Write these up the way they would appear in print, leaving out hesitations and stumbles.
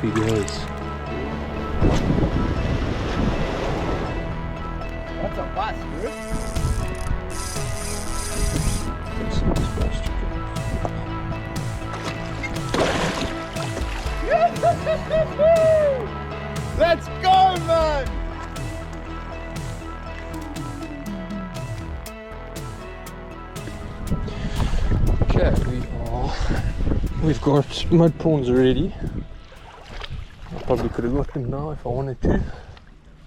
he goes. That's a bus, dude. That's not supposed to Let's go, man! Okay, we've got mud prawns already. I probably could have got them now if I wanted to.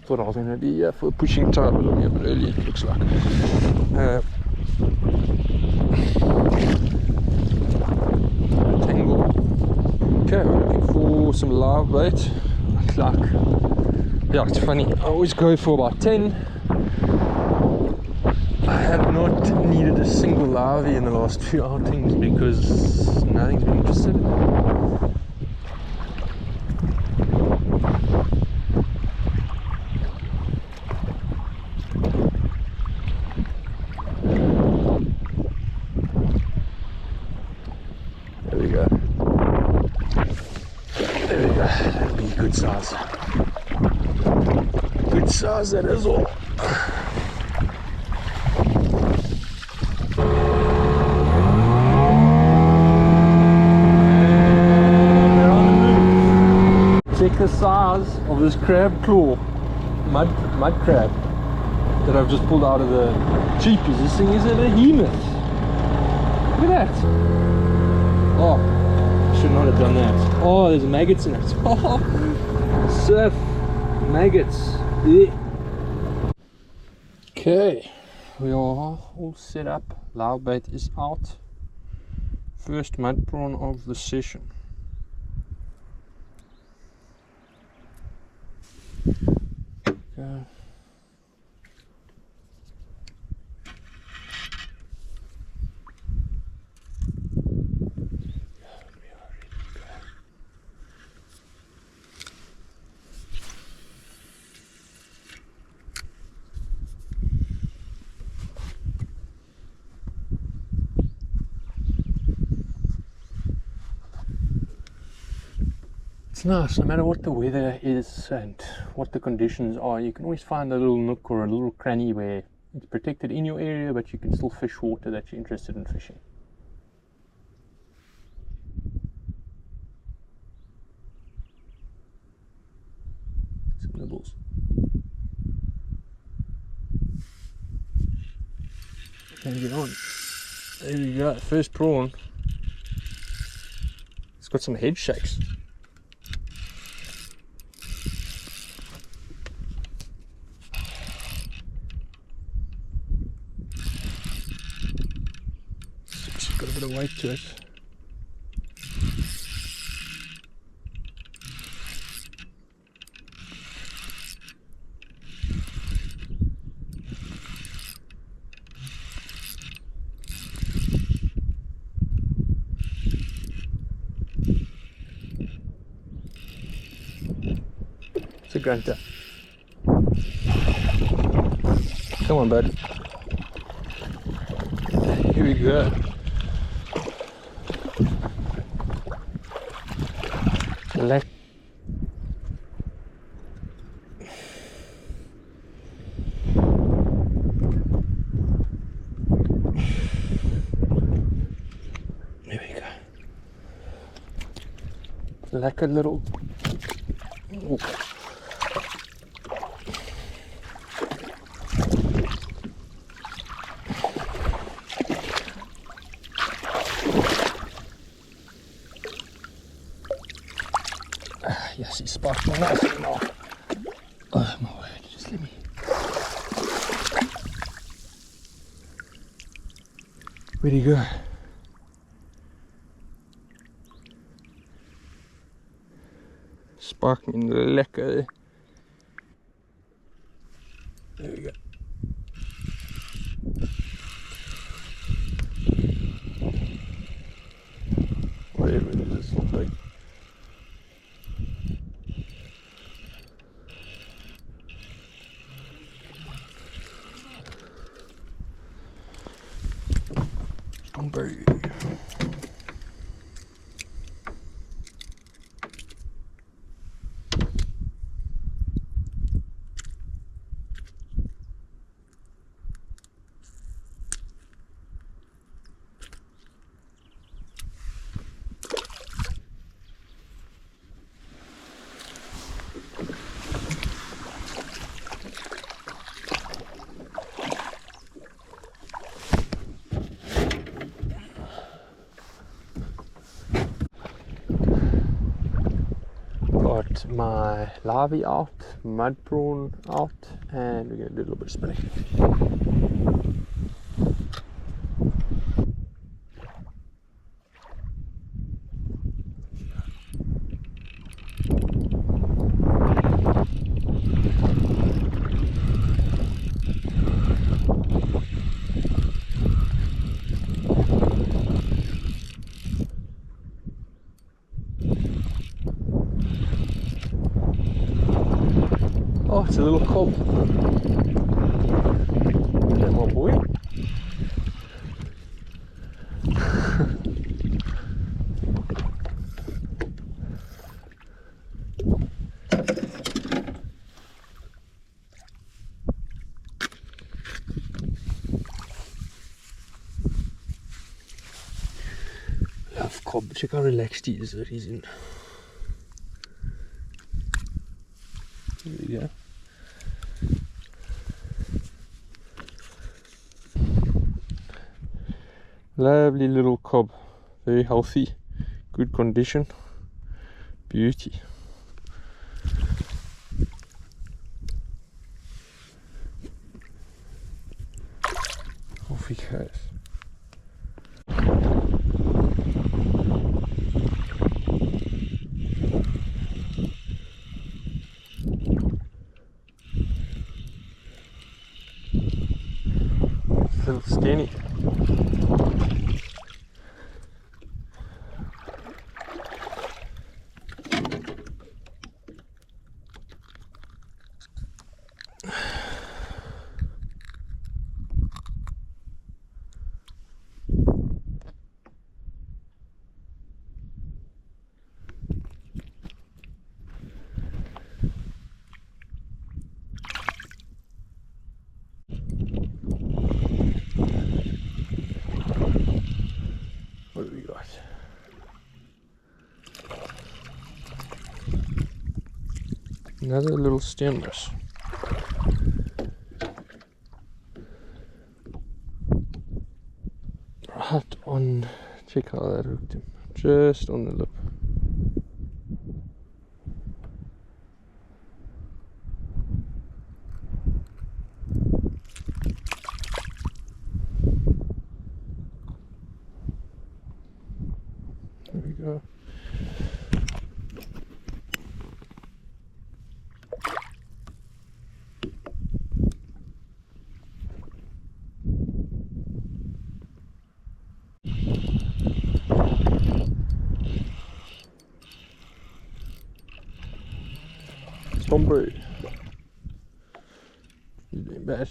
Thought I was going to be here for pushing tide, but I'm here a bit early, it looks like. Tangle. Okay, we're looking for some live bait. Like, yeah, it's funny. I always go for about 10. I have not needed a single larvae in the last few outings because nothing's been interested in it. There we go. There we go. That'll be a good size. Good size, that is all. Check the size of this crab claw, mud crab that I've just pulled out of the cheapies. This thing is a behemoth. Look at that. Oh, should not have done that. Oh, there's maggots in it. Oh, surf maggots. Yeah. Okay, we are all set up. Live bait is out. First mud prawn of the session. Okay. It's nice, no matter what the weather is and what the conditions are, you can always find a little nook or a little cranny where it's protected in your area, but you can still fish water that you're interested in fishing. Some nibbles. Can get on. There we go, first prawn. It's got some head shakes. Got a bit of weight to it. It's a grunter. Come on, bud. Here we go. Left. There we go. Like a little. Oh. Yes, it's sparkling nicely now. Oh my word, just let me. Where'd he go? Sparkling lekker. There we go. Whatever it is, it's not big. Steenbras. get my larvae out, mudprawn out, and we're going to do a little bit of spinning. Oh, it's a little cob. That my boy. Love cob. Check how relaxed he is that he's in. There we go. Lovely little cob, very healthy, good condition, beauty. Off he goes. It's a little skinny. What do we got? Another little Steenbras. Right on, check how that hooked him. Just on the lip. There we go. Hombre. He's doing bad.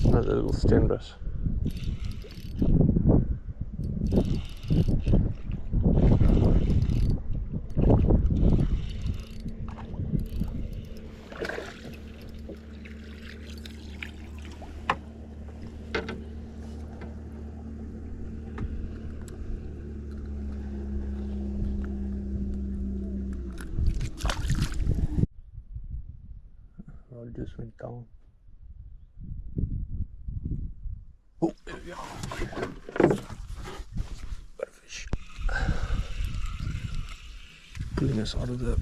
Another little Steenbras. Rod just went down. Oh, there we go. Got a fish. Pulling us out of the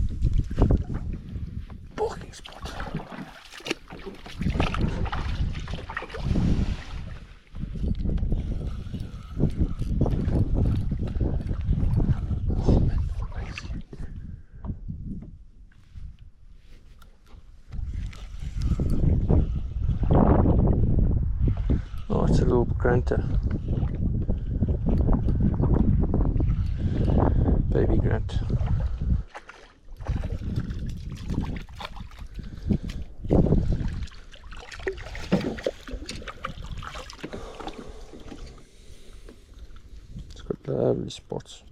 parking spot. Oh man, nice. Oh, it's a little Grunter. Baby Grunt. It's got lovely spots.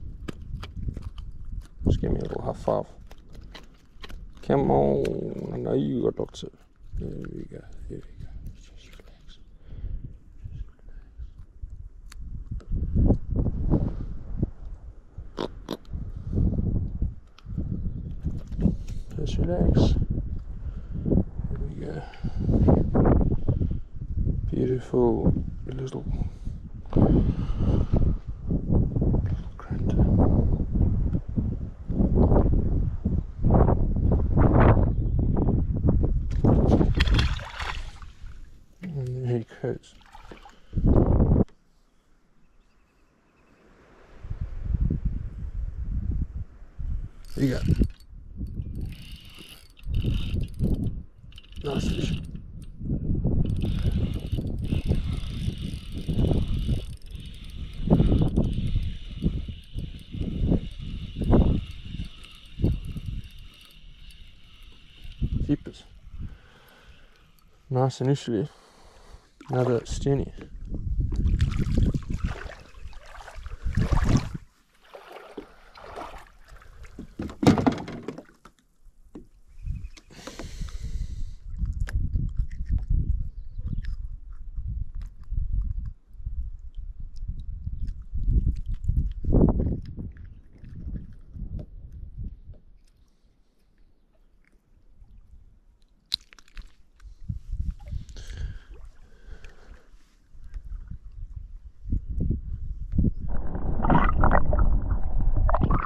Just give me a little high five. Come on, I know you got lots of. There we go, there we go. Just relax. relax. There we go. Beautiful little Grunter. And there he goes. There you go. Nice fish. Jeepers. Nice initially. Another Steenie.